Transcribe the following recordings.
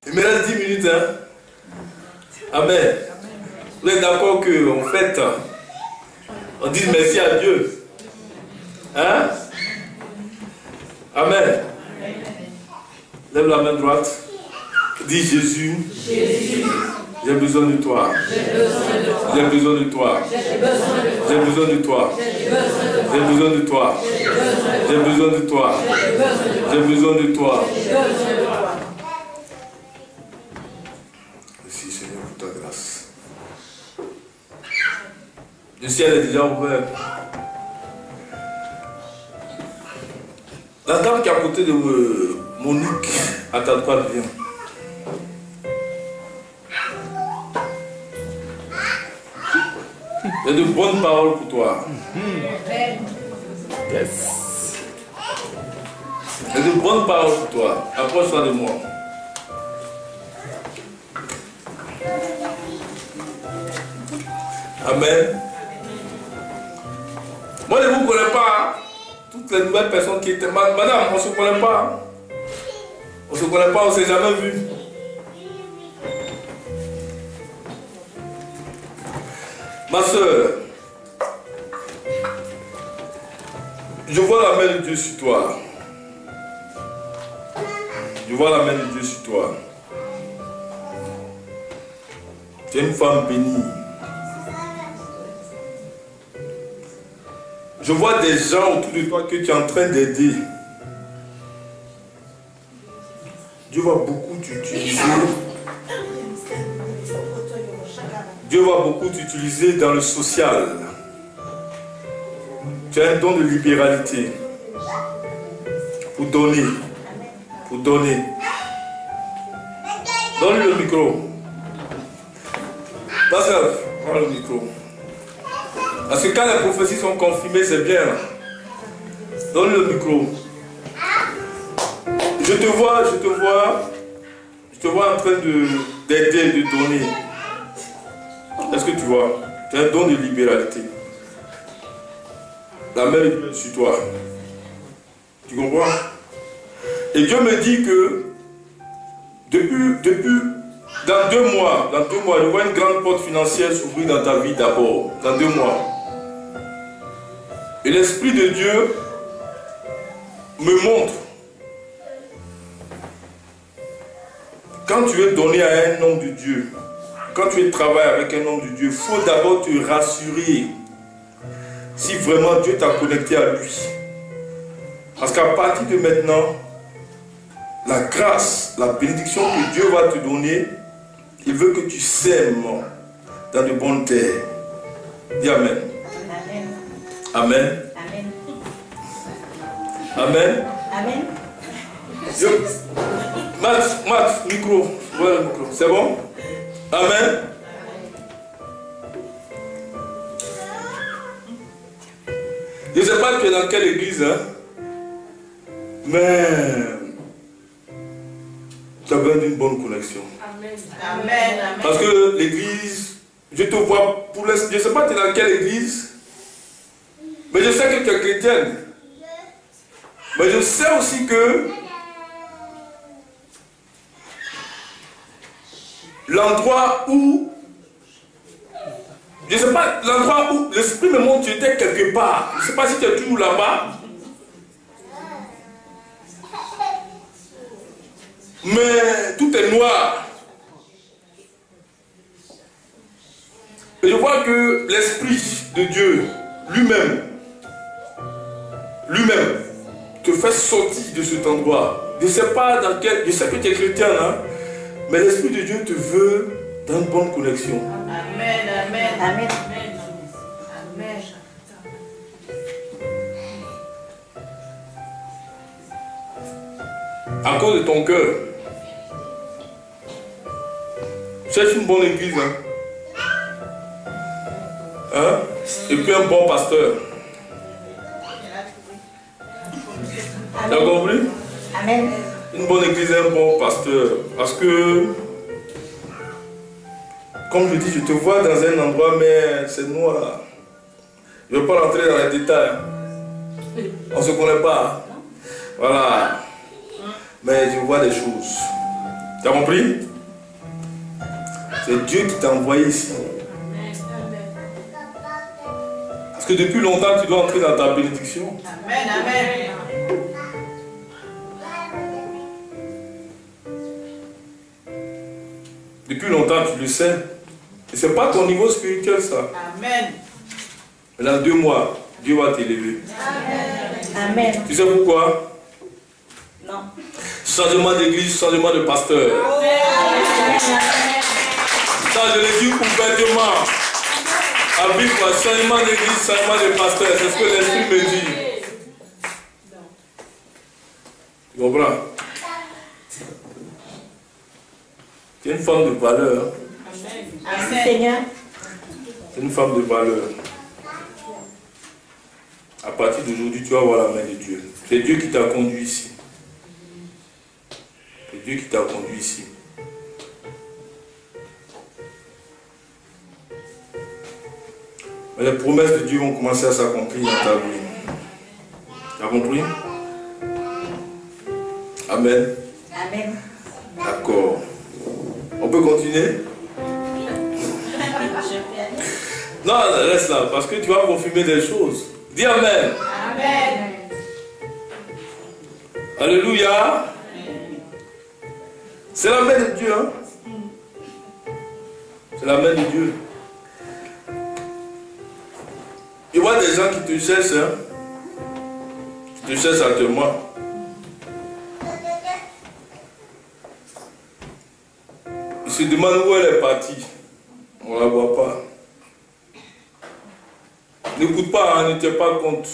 Il me reste 10 minutes. Hein? Amen. Vous êtes d'accord qu'en fait, on dit merci à Dieu. Hein? Amen. Lève la main droite. Dis Jésus. J'ai besoin de toi. J'ai besoin de toi. J'ai besoin de toi. J'ai besoin de toi. J'ai besoin de toi. J'ai besoin de toi. Merci Seigneur pour ta grâce. Le ciel est déjà ouvert. La dame qui est à côté de Monique, à ta droite, vient. Il y a de bonnes paroles pour toi. Yes. Il y a de bonnes paroles pour toi. Approche-toi de moi. Amen. Moi, je ne vous connais pas. Toutes les nouvelles personnes qui étaient... Madame, on ne se connaît pas. On ne se connaît pas, on ne s'est jamais vu. Ma soeur, je vois la main de Dieu sur toi. Je vois la main de Dieu sur toi. Tu es une femme bénie. Je vois des gens autour de toi que tu es en train d'aider. Dieu va beaucoup t'utiliser. Dieu va beaucoup t'utiliser dans le social. Tu as un don de libéralité. Pour donner. Pour donner. Donne-lui le micro. Pasteur, prends le micro. Parce que quand les prophéties sont confirmées, c'est bien. Donne le micro. Je te vois en train d'aider, de donner. Est-ce que tu vois? Tu as un don de libéralité. La main de Dieu est sur toi. Tu comprends? Et Dieu me dit que depuis dans 2 mois, je vois une grande porte financière s'ouvrir dans ta vie d'abord. Dans 2 mois. Et l'Esprit de Dieu me montre. Quand tu veux donner à un homme de Dieu, quand tu travailles avec un homme de Dieu, il faut d'abord te rassurer si vraiment Dieu t'a connecté à lui. Parce qu'à partir de maintenant, la grâce, la bénédiction que Dieu va te donner, il veut que tu sèmes dans de bonnes terres. Dis Amen. Amen. Amen. Amen. Amen. Max, micro. Voilà le micro. C'est bon? Amen. Je ne sais pas tu es dans quelle église, hein? Mais tu as besoin d'une bonne connexion. Amen. Amen. Parce que l'église, je te vois pour l'instant. Je ne sais pas tu es dans quelle église, mais je sais que tu es chrétienne. Mais je sais aussi que l'endroit où, je ne sais pas, l'endroit où l'Esprit me montre, tu étais quelque part. Je ne sais pas si tu es toujours là-bas. Mais tout est noir. Et je vois que l'Esprit de Dieu, lui-même, te fait sortir de cet endroit. Je ne sais pas dans quel... Je sais que tu es chrétien, hein, mais l'Esprit de Dieu te veut dans une bonne connexion. Amen, amen, amen, amen. Amen. À cause de ton cœur. Cherche une bonne église. Hein? Et puis un bon pasteur. Tu as compris? Amen. Une bonne église et un bon pasteur. Parce que, comme je dis, je te vois dans un endroit, mais c'est noir. Je ne veux pas rentrer dans les détails. On ne se connaît pas. Voilà. Mais je vois des choses. Tu as compris? C'est Dieu qui t'a envoyé ici. Parce que depuis longtemps, tu dois entrer dans ta bénédiction. Amen, amen. Depuis longtemps, tu le sais. Et ce n'est pas ton niveau spirituel, ça. Amen. Mais dans 2 mois, Dieu va t'élever. Amen. Tu sais pourquoi? Non. Changement d'église, changement de pasteur. Ça, je le dis ouvertement. Avec moi, changement d'église, changement de pasteur. C'est ce que l'Esprit me dit. Tu comprends? Tu es une femme de valeur. Amen. Seigneur. C'est une femme de valeur. À partir d'aujourd'hui, tu vas voir la main de Dieu. C'est Dieu qui t'a conduit ici. C'est Dieu qui t'a conduit ici. Mais les promesses de Dieu vont commencer à s'accomplir dans ta vie. Tu as compris? Amen. Amen. D'accord. On peut continuer? Non, reste là, parce que tu vas confirmer des choses. Dis Amen. Amen. Alléluia. C'est la main de Dieu. Hein? C'est la main de Dieu. Tu vois des gens qui te cherchent. Hein? Qui te cherchent actuellement. Ils se demandent où elle est partie. On ne la voit pas. N'écoute pas, hein, ne tiens pas compte.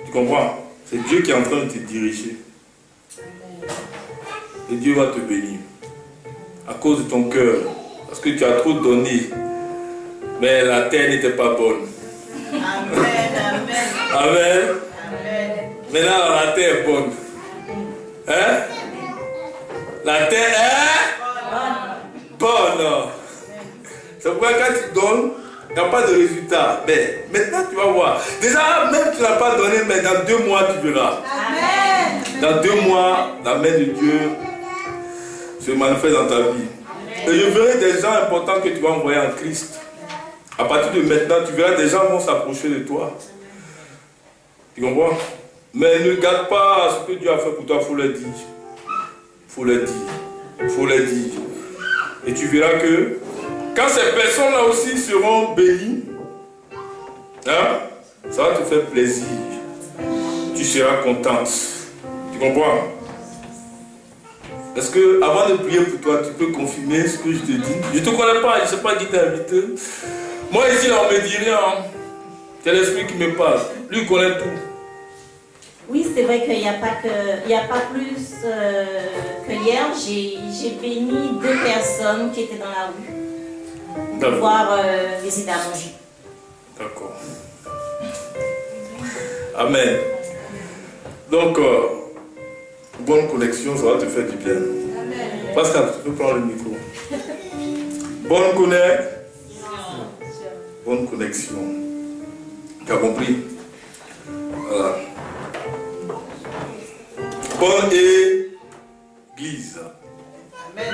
Tu comprends? C'est Dieu qui est en train de te diriger. Et Dieu va te bénir. À cause de ton cœur. Parce que tu as trop donné. Mais la terre n'était pas bonne. Amen. Amen. Amen. Amen. Maintenant, la terre est bonne. Hein? La terre est bonne. C'est pourquoi quand tu donnes, il n'y a pas de résultat. Mais maintenant, tu vas voir. Déjà, même tu n'as pas donné, mais dans 2 mois, tu verras. Amen. Dans 2 mois, la main de Dieu se manifeste dans ta vie. Et je verrai des gens importants que tu vas envoyer en Christ. À partir de maintenant, tu verras des gens vont s'approcher de toi. Tu comprends? Mais ne garde pas ce que Dieu a fait pour toi, il faut le dire. Il faut le dire. Il faut le dire. Et tu verras que quand ces personnes-là aussi seront bénies, hein, ça va te faire plaisir. Tu seras contente. Tu comprends? Est-ce que, avant de prier pour toi, tu peux confirmer ce que je te dis? Je ne te connais pas, je ne sais pas qui t'a invité. Moi ici, là, on ne me dit rien. C'est l'Esprit qui me parle. Lui, il connaît tout. Oui, c'est vrai qu'il n'y a pas plus que hier. J'ai béni 2 personnes qui étaient dans la rue pour pouvoir les aider à manger. D'accord. Amen. Donc, bonne connexion, ça va te faire du bien. Amen. Pascal, tu peux prendre le micro. Bonne connexion. Bonne connexion. Tu as compris? Voilà. Bonne église. Amen.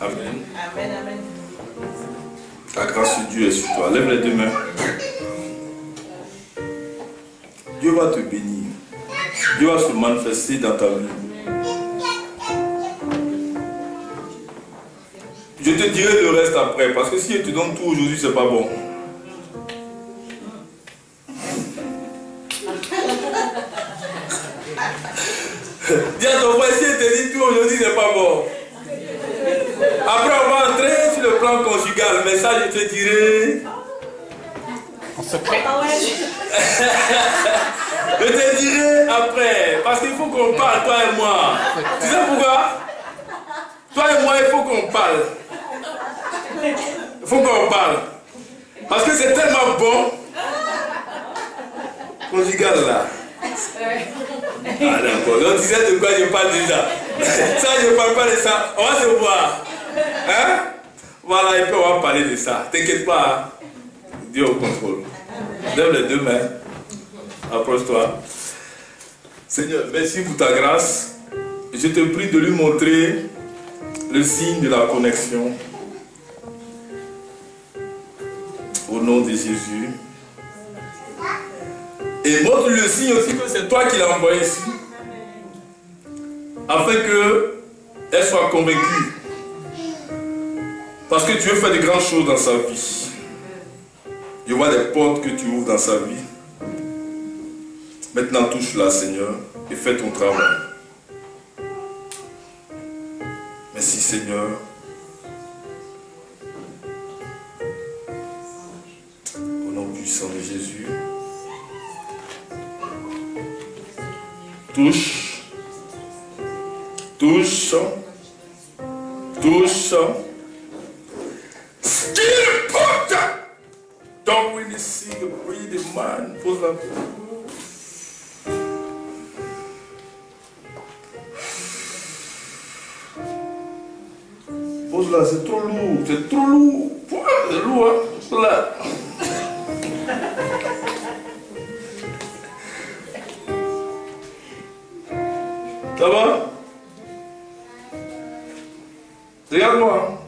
Amen. Amen. Amen. La grâce de Dieu est sur toi. Lève les 2 mains. Dieu va te bénir. Dieu va se manifester dans ta vie. Je te dirai le reste après, parce que si je te donne tout aujourd'hui, c'est pas bon. Dis à ton frère, si je te dis tout aujourd'hui, c'est pas bon. Après, on va entrer sur le plan conjugal, mais ça, je te dirai. En secret. Je te dirai après, parce qu'il faut qu'on parle, toi et moi. Tu sais pourquoi? Toi et moi, il faut qu'on parle. Il faut qu'on parle. Parce que c'est tellement bon. Conjugal là. Ah d'accord. Donc tu sais de quoi je parle déjà. Ça, je ne parle pas de ça. On va se voir. Hein? Voilà, et puis on va parler de ça. T'inquiète pas. Hein? Dieu au contrôle. Lève les 2 mains. Approche-toi. Seigneur, merci pour ta grâce. je te prie de lui montrer le signe de la connexion. Au nom de Jésus. Et montre le signe aussi que c'est toi qui l'as envoyé ici. Afin qu'elle soit convaincue. Parce que tu veux faire de grandes choses dans sa vie. Je vois des portes que tu ouvres dans sa vie. Maintenant touche-la, Seigneur, et fais ton travail. Merci, Seigneur. Au nom puissant de Jésus. Touche. Touche. Touche. Still put. Don't really see the breathing man. Pose la pose là, c'est trop lourd. C'est trop lourd. C'est lourd, hein? Pose là. Ça va? Regarde-moi.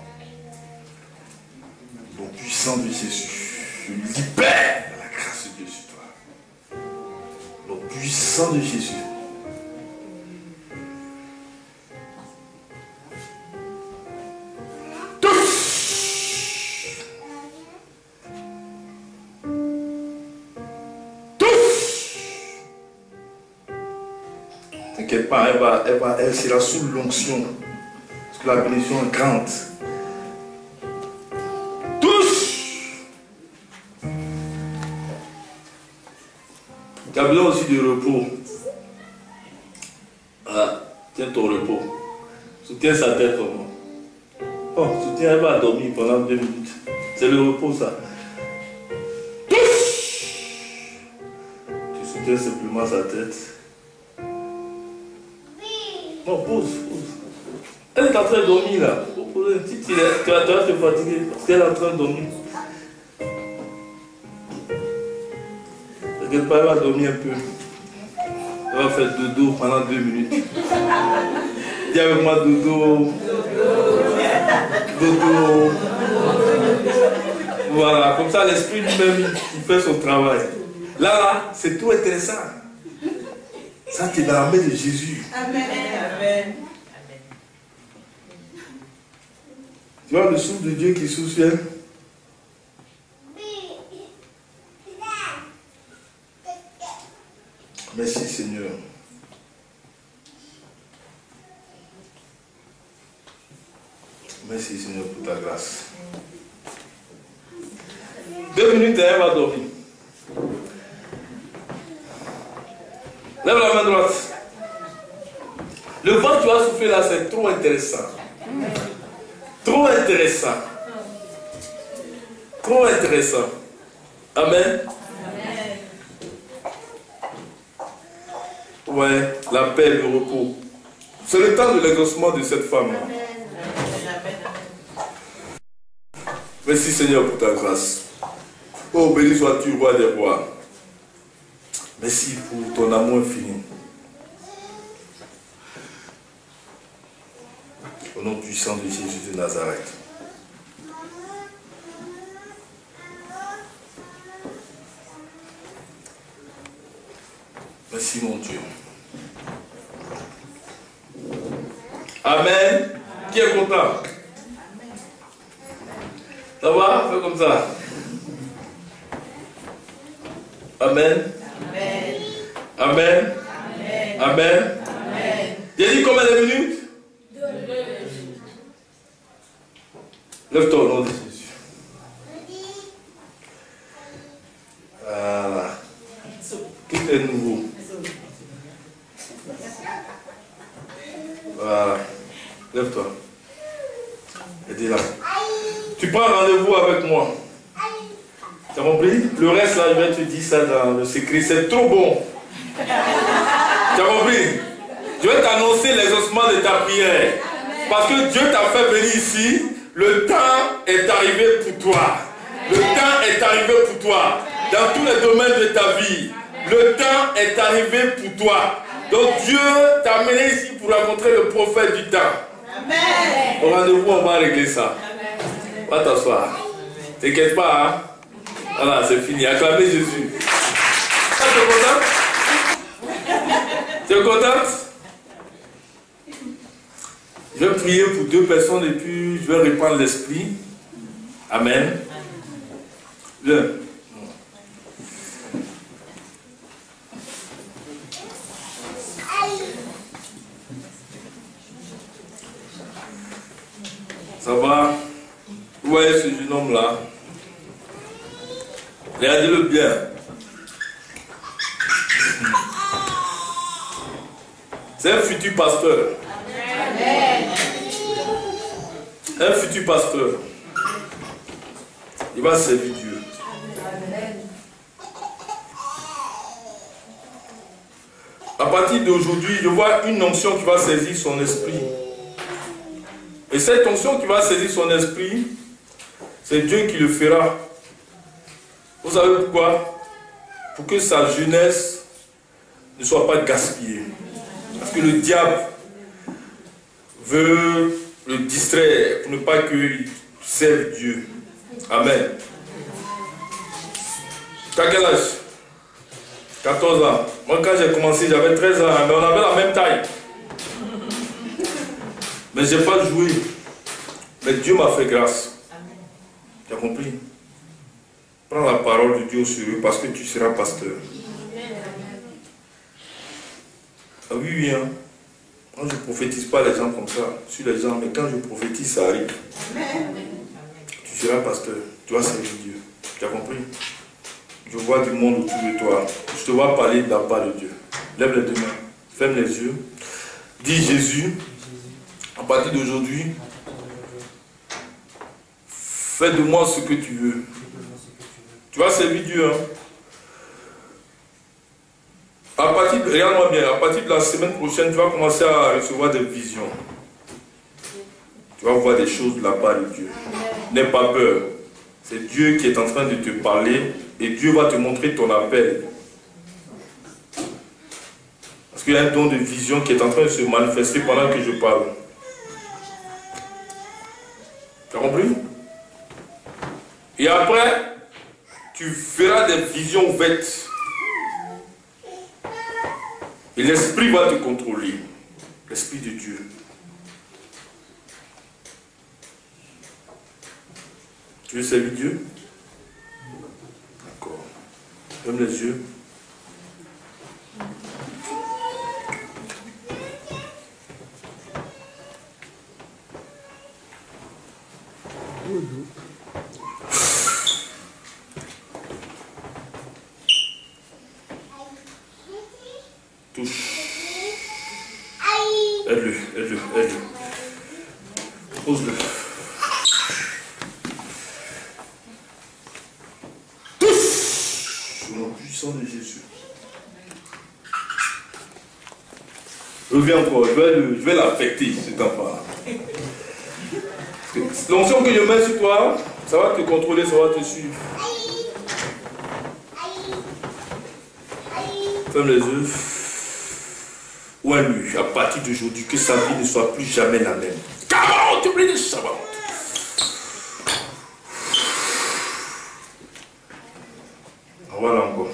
Au puissant de Jésus, je libère la grâce de Dieu sur toi. Au puissant de Jésus. T'inquiète pas, elle sera sous l'onction. Parce que la bénédiction est grande. Touche! Tu as besoin aussi de repos. Ah, tiens ton repos. Soutiens sa tête au moins. Oh, soutiens, elle va dormir pendant 2 minutes. C'est le repos ça. Touche! Tu soutiens simplement sa tête. Non, pause. Elle est en train de dormir là. Tu vas te fatiguer parce qu'elle est en train de dormir. T'inquiète pas, elle va dormir un peu. Elle va faire dodo pendant 2 minutes. Dis avec moi dodo. Dodo. Voilà, comme ça l'esprit lui-même il fait son travail. Là, c'est tout intéressant. Ça, tu es dans la main de Jésus. Amen. Amen. Tu vois le souffle de Dieu qui souffle sur elle? Merci Seigneur. Merci Seigneur pour ta grâce. 2 minutes et elle va dormir. Lève la main droite. Le vent que tu vas souffler là, c'est trop intéressant. Trop intéressant. Trop intéressant. Amen. Ouais, la paix, le repos. C'est le temps de l'exaucement de cette femme. Merci Seigneur pour ta grâce. Oh, béni sois-tu, roi des rois. Merci pour ton amour infini. Au nom puissant de Jésus de Nazareth. Merci mon Dieu. Amen. Qui est content? Ça va? Fais comme ça. Amen. Amen. Amen. Amen. J'ai dit combien de minutes? 2. Lève-toi au nom de Jésus. Voilà. Tout est nouveau. Voilà. Lève-toi. Aidez-la. Tu prends rendez-vous avec moi. Tu as compris? Le reste là, je vais te dire ça dans le secret. C'est trop bon. Tu as compris? Je vais t'annoncer l'exaucement de ta prière. Parce que Dieu t'a fait venir ici. Le temps est arrivé pour toi. Le temps est arrivé pour toi. Dans tous les domaines de ta vie. Le temps est arrivé pour toi. Donc Dieu t'a amené ici pour rencontrer le prophète du temps. Amen. Au rendez-vous, on va régler ça. Va t'asseoir. T'inquiète pas, hein? Voilà, c'est fini. Acclamez Jésus. Ah, tu es contente? Tu es contente? Je vais prier pour 2 personnes et puis je vais répandre l'esprit. Amen. Viens. Ça va? Vous voyez ce jeune homme-là? Regardez-le bien. C'est un futur pasteur. Un futur pasteur. Il va servir Dieu. À partir d'aujourd'hui, je vois une onction qui va saisir son esprit. Et cette onction qui va saisir son esprit, c'est Dieu qui le fera. Vous savez pourquoi? Pour que sa jeunesse ne soit pas gaspillée. Parce que le diable veut le distraire pour ne pas qu'il serve Dieu. Amen. T'as quel âge? 14 ans. Moi, quand j'ai commencé, j'avais 13 ans, mais on avait la même taille. Mais je n'ai pas joué. Mais Dieu m'a fait grâce. Tu as compris? Prends la parole de Dieu au sérieux parce que tu seras pasteur. Ah oui, oui, hein. Moi, je ne prophétise pas les gens comme ça, sur les gens, mais quand je prophétise, ça arrive. Tu seras pasteur, tu vas servir Dieu. Tu as compris? Je vois du monde autour de toi. Je te vois parler de la part de Dieu. Lève les 2 mains, ferme les yeux. Dis Jésus, à partir d'aujourd'hui, fais de moi ce que tu veux. Tu vas servir Dieu. Hein? Regarde-moi bien, à partir de la semaine prochaine, tu vas commencer à recevoir des visions. Tu vas voir des choses de la part de Dieu. N'aie pas peur. C'est Dieu qui est en train de te parler et Dieu va te montrer ton appel. Parce qu'il y a un don de vision qui est en train de se manifester pendant que je parle. Tu as compris? Et après, tu verras des visions ouvertes. Et l'Esprit va te contrôler. L'Esprit de Dieu. Tu veux servir Dieu? D'accord. Ferme les yeux. Touche. Aide-le, aide-le, aide-le. Pose-le. Touche. Au nom puissant de Jésus. Reviens encore, je vais l'affecter, cet enfant. L'onction que je mets sur toi, ça va te contrôler, ça va te suivre. Ferme les yeux. Ouais, à partir d'aujourd'hui, que sa vie ne soit plus jamais la même. Comment tu pries de savoir? Voilà encore.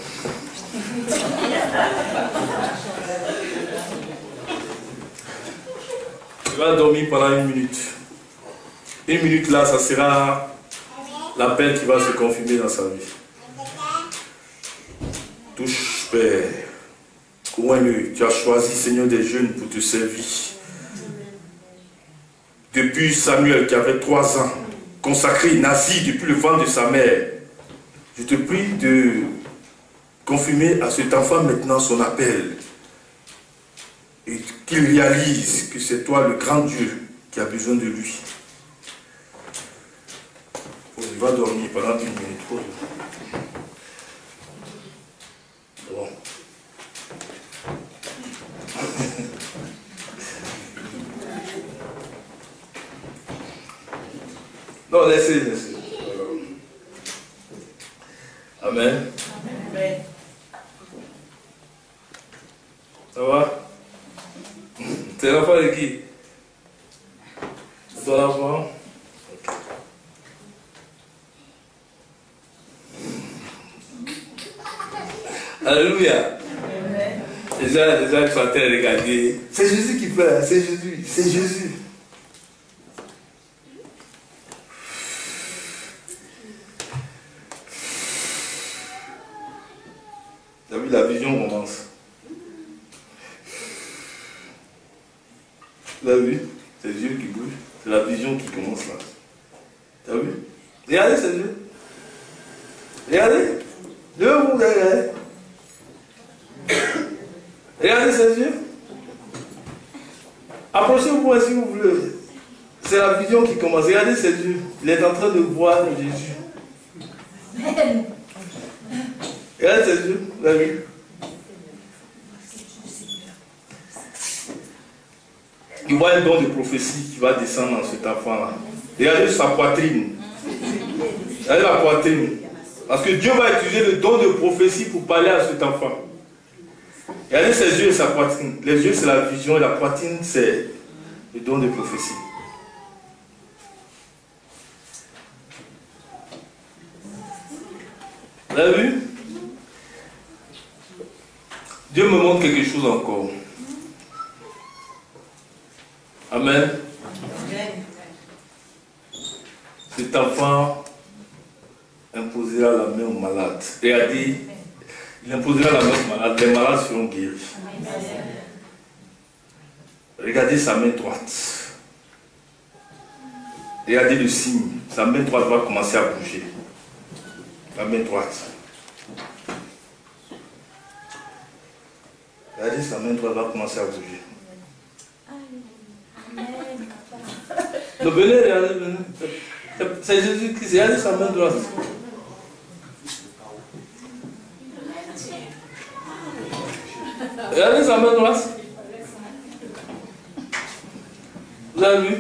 Tu vas dormir pendant 1 minute. 1 minute là, ça sera l'appel qui va se confirmer dans sa vie. Touche, Père. Ouais, tu as choisi, Seigneur, des jeunes pour te servir. Depuis Samuel qui avait 3 ans, consacré, nazi depuis le ventre de sa mère, je te prie de confirmer à cet enfant maintenant son appel et qu'il réalise que c'est toi le grand Dieu qui a besoin de lui. Il va dormir pendant 1 minute. Bon. Non, laissez. Amen. Amen. Ça va? ton enfant. Alléluia. Les gens qui sont en train de regarder. C'est Jésus qui pleure, c'est Jésus, c'est Jésus. T'as vu, la vision commence. Tu as vu? C'est les yeux qui bougent. C'est la vision qui commence là. T'as vu? Regardez ses yeux. Regardez. Deux, vous regardez. Regardez ses yeux. Approchez-vous si vous voulez. C'est la vision qui commence. Regardez ses yeux. Il est en train de voir Jésus. Regardez ses yeux. Vous avez vu? Il voit un don de prophétie qui va descendre dans cet enfant-là. Regardez sa poitrine. Regardez la poitrine. Parce que Dieu va utiliser le don de prophétie pour parler à cet enfant. Regardez ses yeux et sa poitrine. Les yeux, c'est la vision et la poitrine, c'est le don de prophétie. Vous avez vu? Dieu me montre quelque chose encore. Amen. Cet enfant imposera la main aux malades. Regardez, il imposera la main aux malades. Les malades seront guéris. Regardez sa main droite. Regardez le signe. Sa main droite va commencer à bouger. La main droite. Regardez, sa main droite va commencer à bouger. Donc venez, regardez, venez. C'est Jésus-Christ. Regardez sa main droite. Regardez sa main droite. Vous avez vu?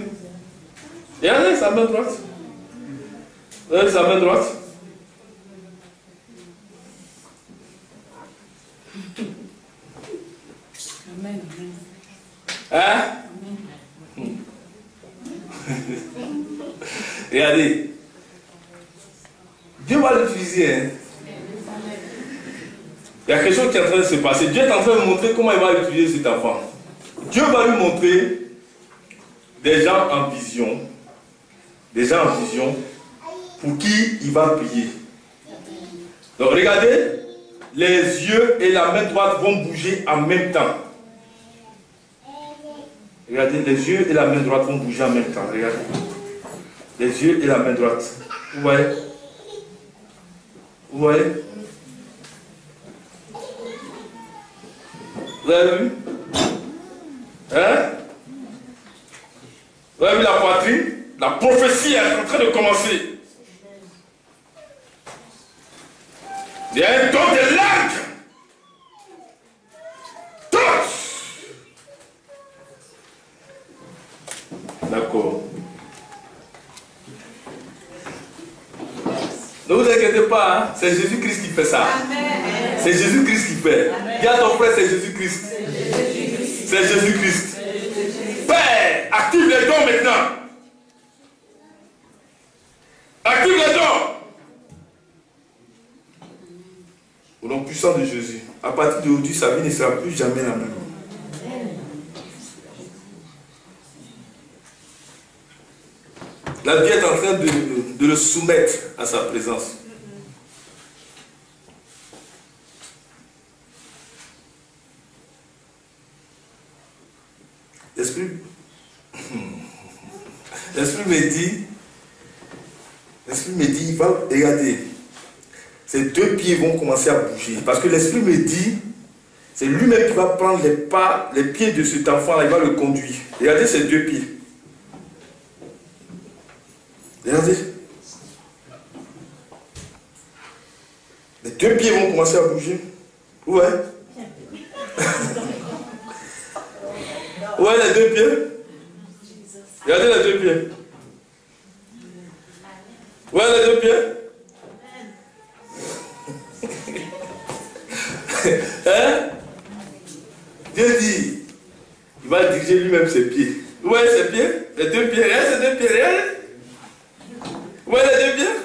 Regardez sa main droite. Regardez sa main droite. Amen. Hein? Regardez. Dieu va l'utiliser. Hein? Il y a quelque chose qui est en train de se passer. Dieu est en train de montrer comment il va utiliser cet enfant. Dieu va lui montrer des gens en vision. Des gens en vision pour qui il va prier. Donc regardez, les yeux et la main droite vont bouger en même temps. Regardez, les yeux et la main droite vont bouger en même temps. Regardez. Les yeux et la main droite. Vous voyez? Vous voyez? Vous avez vu? Hein? Vous avez vu la poitrine? La prophétie est en train de commencer. Il y a un don de langue. D'accord. Ne vous inquiétez pas, hein? C'est Jésus-Christ qui fait ça. C'est Jésus-Christ qui fait. Dis à ton frère, c'est Jésus-Christ. C'est Jésus-Christ. Père, active les dons maintenant. Active les dons. Au nom puissant de Jésus, à partir d'aujourd'hui, sa vie ne sera plus jamais la même. La vie est en train de le soumettre à sa présence. L'Esprit me dit, il va regarder. Ces deux pieds vont commencer à bouger. Parce que l'Esprit me dit, c'est lui-même qui va prendre les pas, les pieds de cet enfant-là, il va le conduire. Regardez ces deux pieds. Regardez. Les deux pieds vont commencer à bouger. Ouais. Ouais, les deux pieds. Regardez les deux pieds. Ouais, les deux pieds. Hein? Dieu dit, il va diriger lui-même ses pieds. Ouais, ses pieds. Les 2 pierres, c'est 2 pierres. Vous voyez les 2 pierres?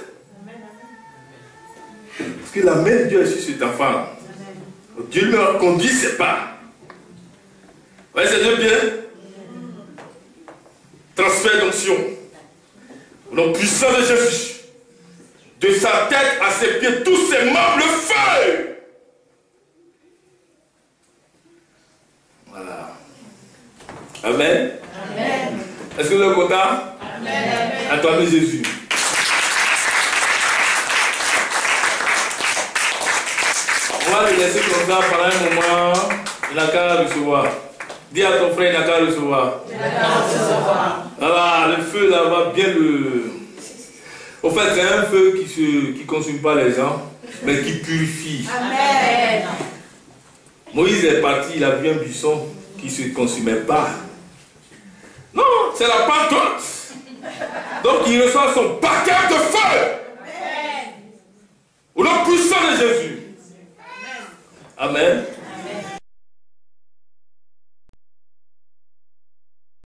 Parce que la main de Dieu est sur cet enfant. Dieu lui a conduit ses pas. Vous voyez ces 2 pierres? Transfert d'onction. Au nom puissant de Jésus. De sa tête à ses pieds, tous ses membres, le feu. Voilà. Amen. Amen. Est-ce que vous êtes content? Amen. Acclamez Jésus. On va le laisser comme ça pendant un moment. Il n'a qu'à recevoir. Dis à ton frère, il n'a qu'à recevoir. Voilà, le feu là va bien le... Au fait, c'est un feu qui ne consume pas les gens, mais qui purifie. Amen. Moïse est parti, il a vu un buisson qui ne se consumait pas. Non, c'est la Pentecôte. Donc il reçoit son paquet de feu. Amen. Au nom puissant de Jésus. Amen.